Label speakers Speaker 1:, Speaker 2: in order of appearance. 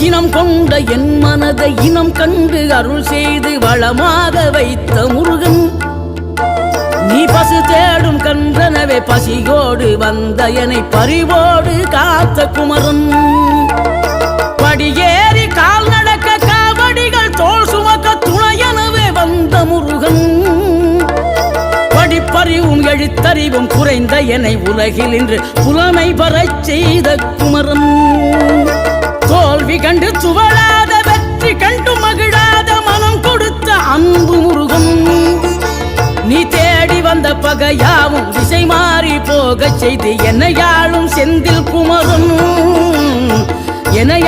Speaker 1: இனம் கொண்ட என் மனதை இனம் கண்டு அருள் செய்து வளமாக வைத்த முருகன் நீ பசு தேடும் கன்றனவே பசியோடு வந்த என்னை பறிவோடு காத்த குமரன் படியேறி கால் நடக்க காவடிகள் தோல் சுமக்க துணையனவே வந்த முருகன் படிப்பறிவும் எழுத்தறிவும் குறைந்த என்னை உலகில் இன்று புலமை பெறச் செய்த குமரன் தோல்வி கண்டு துவளாத வெற்றி கண்டு மகிழாத மனம் கொடுத்த அன்பு முருகன் நீ தேடி வந்த பகையாவும் திசை மாறி போகச் செய்து என்னை ஆளும் செந்தில் குமரன்